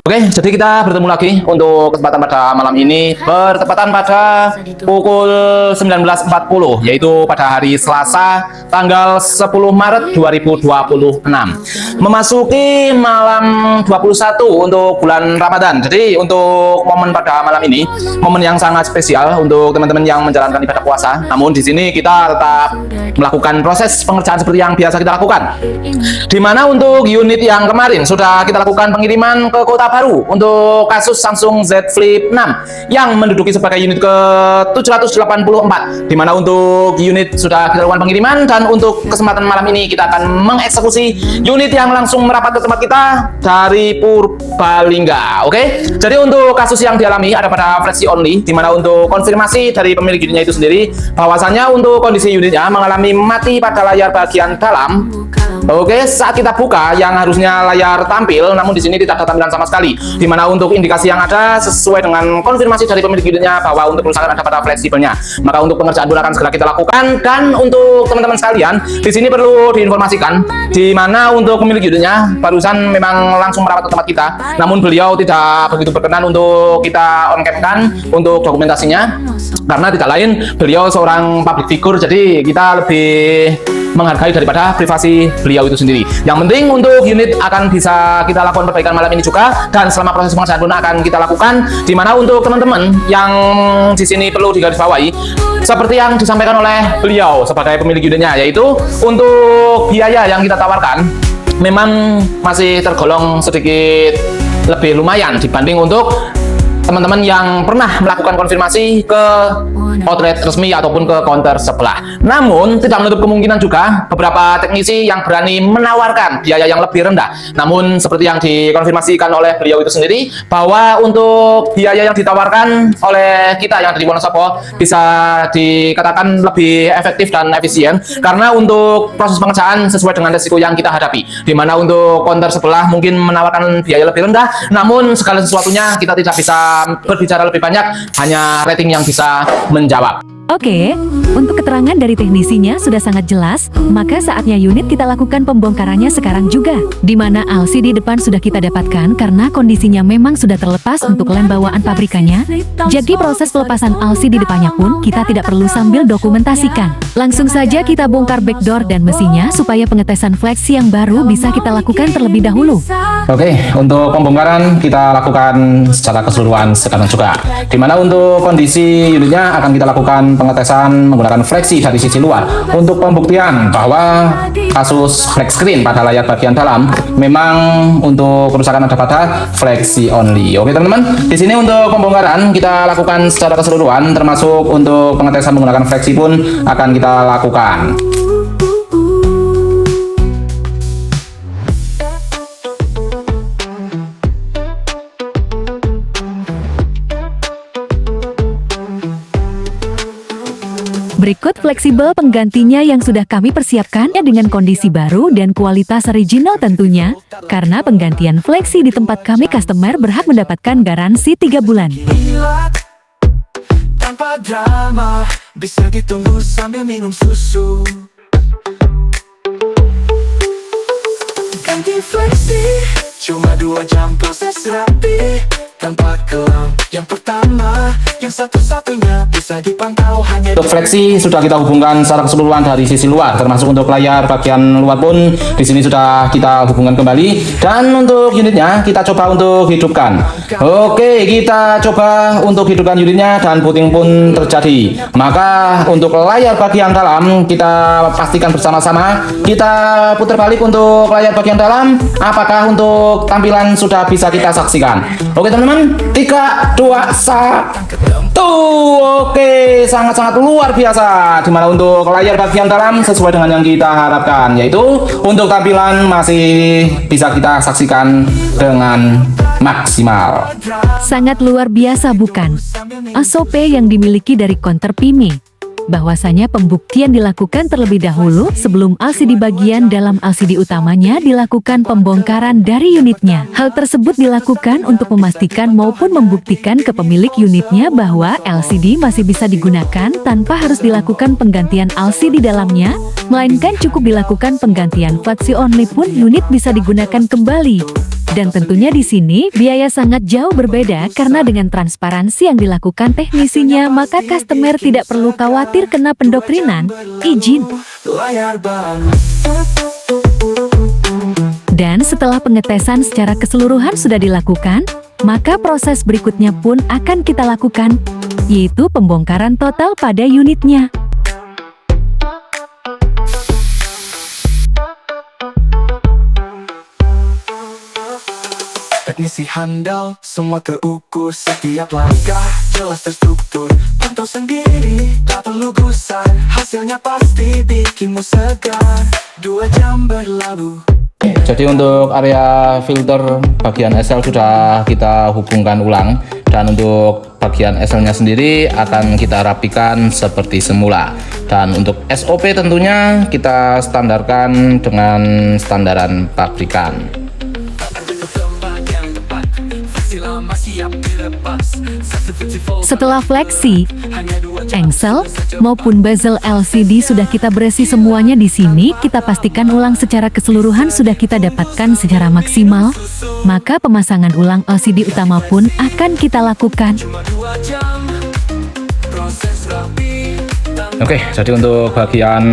Oke, jadi kita bertemu lagi untuk kesempatan pada malam ini bertepatan pada pukul 19.40, yaitu pada hari Selasa tanggal 10 Maret 2026 memasuki malam 21 untuk bulan Ramadan. Jadi untuk momen pada malam ini momen yang sangat spesial untuk teman-teman yang menjalankan ibadah puasa. Namun di sini kita tetap melakukan proses pengerjaan seperti yang biasa kita lakukan, di mana untuk unit yang kemarin sudah kita lakukan pengiriman ke Kota Baru untuk kasus Samsung Z Flip 6 yang menduduki sebagai unit ke 784, di mana untuk unit sudah kita lakukan pengiriman, dan untuk kesempatan malam ini kita akan mengeksekusi unit yang langsung merapat ke tempat kita dari Purbalingga. Oke, jadi untuk kasus yang dialami ada pada flexi only, di mana untuk konfirmasi dari pemilik unitnya itu sendiri bahwasanya untuk kondisi unitnya mengalami mati pada layar bagian dalam. Oke, saat kita buka yang harusnya layar tampil, namun di sini tidak ada tampilan sama sekali. Di mana untuk indikasi yang ada sesuai dengan konfirmasi dari pemilik unitnya bahwa untuk kerusakan ada pada fleksibelnya. Maka untuk pengerjaan pun akan segera kita lakukan. Dan untuk teman-teman sekalian, di sini perlu diinformasikan, di mana untuk pemilik unitnya barusan memang langsung merawat ke tempat kita, namun beliau tidak begitu berkenan untuk kita on cam-kan untuk dokumentasinya, karena tidak lain beliau seorang public figure, jadi kita lebih menghargai daripada privasi beliau itu sendiri. Yang penting untuk unit akan bisa kita lakukan perbaikan malam ini juga, dan selama proses pengerjaan pun akan kita lakukan. Di mana untuk teman-teman yang di sini perlu digarisbawahi, seperti yang disampaikan oleh beliau sebagai pemilik unitnya, yaitu untuk biaya yang kita tawarkan memang masih tergolong sedikit lebih lumayan dibanding untuk teman-teman yang pernah melakukan konfirmasi ke outlet resmi ataupun ke counter sebelah. Namun tidak menutup kemungkinan juga beberapa teknisi yang berani menawarkan biaya yang lebih rendah. Namun seperti yang dikonfirmasikan oleh beliau itu sendiri, bahwa untuk biaya yang ditawarkan oleh kita yang dari Wonosobo bisa dikatakan lebih efektif dan efisien, karena untuk proses pengerjaan sesuai dengan resiko yang kita hadapi. Di mana untuk counter sebelah mungkin menawarkan biaya lebih rendah, namun segala sesuatunya kita tidak bisa berbicara lebih banyak, hanya rating yang bisa menjawab. Oke, untuk keterangan dari teknisinya sudah sangat jelas, maka saatnya unit kita lakukan pembongkarannya sekarang juga. Di mana LCD depan sudah kita dapatkan karena kondisinya memang sudah terlepas untuk lem bawaan pabrikannya. Jadi proses pelepasan LCD depannya pun kita tidak perlu sambil dokumentasikan. Langsung saja kita bongkar backdoor dan mesinnya supaya pengetesan flexi yang baru bisa kita lakukan terlebih dahulu. Oke, untuk pembongkaran kita lakukan secara keseluruhan sekarang juga. Di mana untuk kondisi unitnya akan kita lakukan pengetesan menggunakan fleksi dari sisi luar untuk pembuktian bahwa kasus flex screen pada layar bagian dalam memang untuk kerusakan ada pada fleksi only. Oke teman-teman, di sini untuk pembongkaran kita lakukan secara keseluruhan, termasuk untuk pengetesan menggunakan fleksi pun akan kita lakukan. Berikut fleksibel penggantinya yang sudah kami persiapkan dengan kondisi baru dan kualitas original tentunya, karena penggantian fleksi di tempat kami customer berhak mendapatkan garansi 3 bulan. Tanpa drama, bisa ditunggu sambil minum susu. Ganti fleksi, cuma 2 jam proses rapi, tanpa kelam. Yang pertama, yang satu-satunya bisa dipantau hanya. Untuk fleksi sudah kita hubungkan secara keseluruhan dari sisi luar, termasuk untuk layar bagian luar pun di sini sudah kita hubungkan kembali, dan untuk unitnya kita coba untuk hidupkan. Oke, kita coba untuk hidupkan unitnya dan booting pun terjadi. Maka untuk layar bagian dalam kita pastikan bersama-sama, kita putar balik untuk layar bagian dalam, apakah untuk tampilan sudah bisa kita saksikan. Oke teman-teman, 3, 2, 1. Oke, sangat-sangat luar biasa. Dimana untuk layar bagian dalam sesuai dengan yang kita harapkan, yaitu untuk tampilan masih bisa kita saksikan dengan maksimal. Sangat luar biasa bukan? SOP yang dimiliki dari counter PIMI, bahwasanya pembuktian dilakukan terlebih dahulu sebelum LCD bagian dalam LCD utamanya dilakukan pembongkaran dari unitnya. Hal tersebut dilakukan untuk memastikan maupun membuktikan ke pemilik unitnya bahwa LCD masih bisa digunakan tanpa harus dilakukan penggantian LCD dalamnya, melainkan cukup dilakukan penggantian fleksi only pun unit bisa digunakan kembali. Dan tentunya di sini biaya sangat jauh berbeda karena dengan transparansi yang dilakukan teknisinya, maka customer tidak perlu khawatir kena pendoktrinan. Izin. Layar baru. Dan setelah pengetesan secara keseluruhan sudah dilakukan, maka proses berikutnya pun akan kita lakukan, yaitu pembongkaran total pada unitnya. Teknisi handal, semua terukur, setiap langkah jelas terstruktur. Pantau sendiri, tak perlu gusar, hasilnya pasti bikinmu segar. 2 jam berlalu. Jadi untuk area filter bagian SL sudah kita hubungkan ulang, dan untuk bagian SL-nya sendiri akan kita rapikan seperti semula. Dan untuk SOP tentunya kita standarkan dengan standaran pabrikan. Setelah fleksi, engsel maupun bezel LCD sudah kita beresi semuanya di sini, kita pastikan ulang secara keseluruhan sudah kita dapatkan secara maksimal, maka pemasangan ulang LCD utama pun akan kita lakukan. Oke, jadi untuk bagian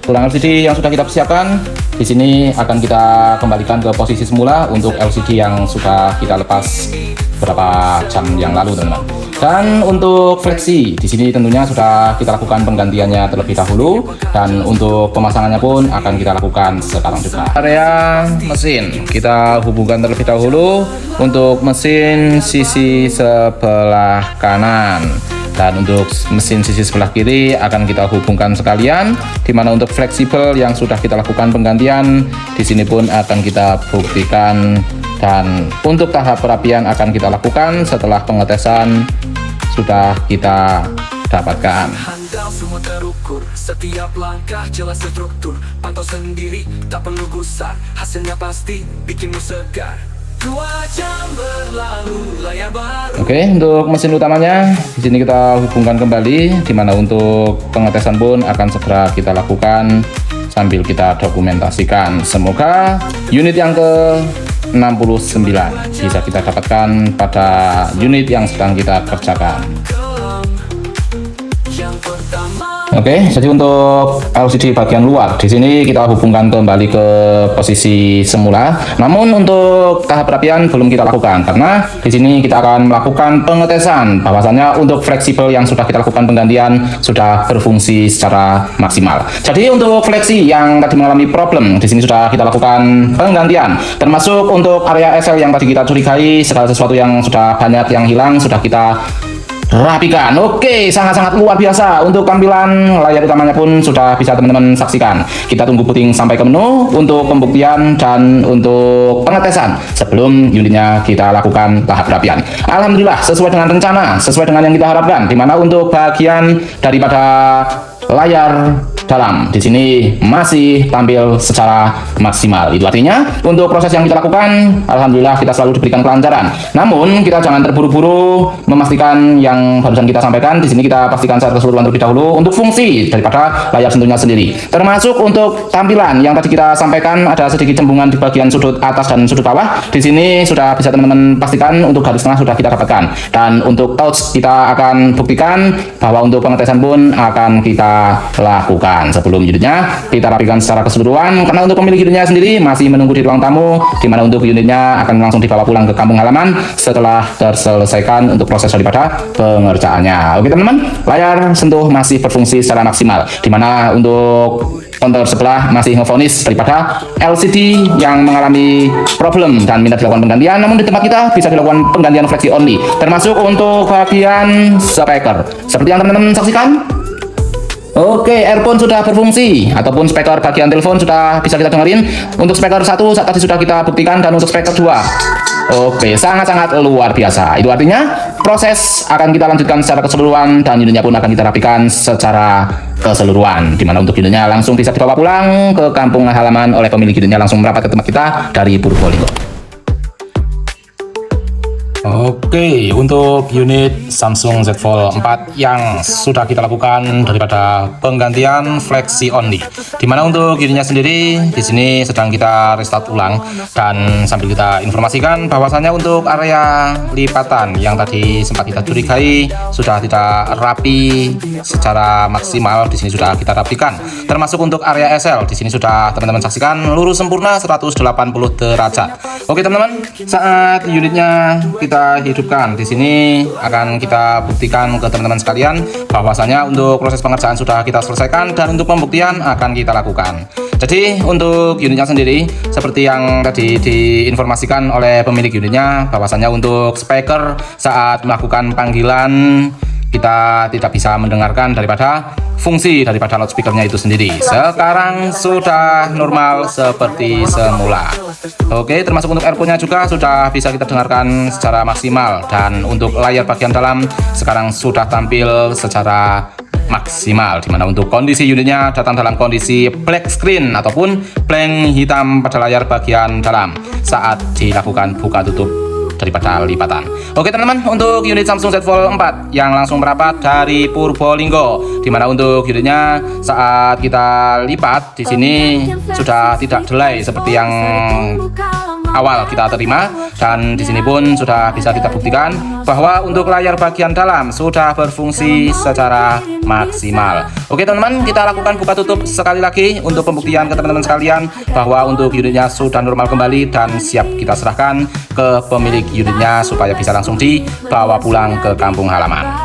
tulang LCD yang sudah kita persiapkan, di sini akan kita kembalikan ke posisi semula untuk LCD yang sudah kita lepas beberapa jam yang lalu, teman-teman. Dan untuk fleksi, di sini tentunya sudah kita lakukan penggantiannya terlebih dahulu, dan untuk pemasangannya pun akan kita lakukan sekarang juga. Area mesin kita hubungkan terlebih dahulu untuk mesin sisi sebelah kanan. Dan untuk mesin sisi sebelah kiri akan kita hubungkan sekalian, dimana untuk fleksibel yang sudah kita lakukan penggantian di sini pun akan kita buktikan, dan untuk tahap perapian akan kita lakukan setelah pengetesan sudah kita dapatkan. Handal semua terukur, setiap langkah jelas terstruktur. Pantau sendiri, tak perlu gusar, hasilnya pasti bikinmu segar. 2 jam berlalu, layar baru. Oke, untuk mesin utamanya di sini kita hubungkan kembali, dimana untuk pengetesan pun akan segera kita lakukan sambil kita dokumentasikan. Semoga unit yang ke-69 bisa kita dapatkan pada unit yang sedang kita kerjakan. Yang pertama, Oke, jadi untuk LCD bagian luar di sini kita hubungkan kembali ke posisi semula. Namun untuk tahap perapian belum kita lakukan, karena di sini kita akan melakukan pengetesan bahwasannya untuk fleksibel yang sudah kita lakukan penggantian sudah berfungsi secara maksimal. Jadi untuk fleksi yang tadi mengalami problem di sini sudah kita lakukan penggantian, termasuk untuk area SL yang tadi kita curigai, segala sesuatu yang sudah banyak yang hilang sudah kita rapikan. Oke, sangat-sangat luar biasa. Untuk tampilan layar utamanya pun sudah bisa teman-teman saksikan. Kita tunggu booting sampai ke menu untuk pembuktian dan untuk pengetesan sebelum unitnya kita lakukan tahap perapian. Alhamdulillah sesuai dengan rencana, sesuai dengan yang kita harapkan, dimana untuk bagian daripada layar dalam di sini masih tampil secara maksimal. Itu artinya untuk proses yang kita lakukan, alhamdulillah kita selalu diberikan kelancaran. Namun kita jangan terburu-buru memastikan yang barusan kita sampaikan. Di sini kita pastikan secara keseluruhan terlebih dahulu untuk fungsi daripada layar sentuhnya sendiri. Termasuk untuk tampilan yang tadi kita sampaikan ada sedikit cembungan di bagian sudut atas dan sudut bawah. Di sini sudah bisa teman-teman pastikan untuk garis tengah sudah kita dapatkan. Dan untuk touch kita akan buktikan bahwa untuk pengetesan pun akan kita lakukan. Sebelum unitnya kita rapikan secara keseluruhan, karena untuk pemilik unitnya sendiri masih menunggu di ruang tamu, di mana untuk unitnya akan langsung dibawa pulang ke kampung halaman setelah terselesaikan untuk proses daripada pengerjaannya. Oke teman-teman, layar sentuh masih berfungsi secara maksimal, di mana untuk konter sebelah masih ngevonis daripada LCD yang mengalami problem dan minta dilakukan penggantian. Namun di tempat kita bisa dilakukan penggantian fleksi only, termasuk untuk bagian speaker seperti yang teman-teman saksikan. Oke, earphone sudah berfungsi, ataupun speaker bagian telepon sudah bisa kita dengerin. Untuk speaker 1 saat tadi sudah kita buktikan, dan untuk speaker 2 oke, sangat-sangat luar biasa. Itu artinya proses akan kita lanjutkan secara keseluruhan, dan unitnya pun akan kita rapikan secara keseluruhan, dimana untuk unitnya langsung bisa dibawa pulang ke kampung halaman oleh pemilik unitnya, langsung merapat ke tempat kita dari Purbolinggo. Oke, untuk unit Samsung Z Fold 4 yang sudah kita lakukan daripada penggantian flexi only. Dimana untuk unitnya sendiri di sini sedang kita restart ulang dan sambil kita informasikan bahwasanya untuk area lipatan yang tadi sempat kita curigai sudah tidak rapi secara maksimal, di sini sudah kita rapikan. Termasuk untuk area SL di sini sudah teman-teman saksikan lurus sempurna 180 derajat. Oke teman-teman, saat unitnya kita hidupkan di sini akan kita buktikan ke teman-teman sekalian bahwasanya untuk proses pengerjaan sudah kita selesaikan dan untuk pembuktian akan kita lakukan. Jadi untuk unitnya sendiri seperti yang tadi diinformasikan oleh pemilik unitnya bahwasanya untuk speaker saat melakukan panggilan kita tidak bisa mendengarkan daripada fungsi daripada loudspeakernya itu sendiri. Sekarang sudah normal seperti semula. Oke, termasuk untuk earphone-nya juga sudah bisa kita dengarkan secara maksimal dan untuk layar bagian dalam sekarang sudah tampil secara maksimal, dimana untuk kondisi unitnya datang dalam kondisi black screen ataupun blank hitam pada layar bagian dalam saat dilakukan buka tutup daripada lipatan. Oke teman-teman, untuk unit Samsung Z Fold 4 yang langsung merapat dari Purbolinggo, dimana untuk unitnya saat kita lipat di sini sudah tidak delay seperti yang awal kita terima, dan di sini pun sudah bisa kita buktikan bahwa untuk layar bagian dalam sudah berfungsi secara maksimal. Oke teman-teman, kita lakukan buka tutup sekali lagi untuk pembuktian ke teman-teman sekalian bahwa untuk unitnya sudah normal kembali dan siap kita serahkan ke pemilik unitnya supaya bisa langsung dibawa pulang ke kampung halaman.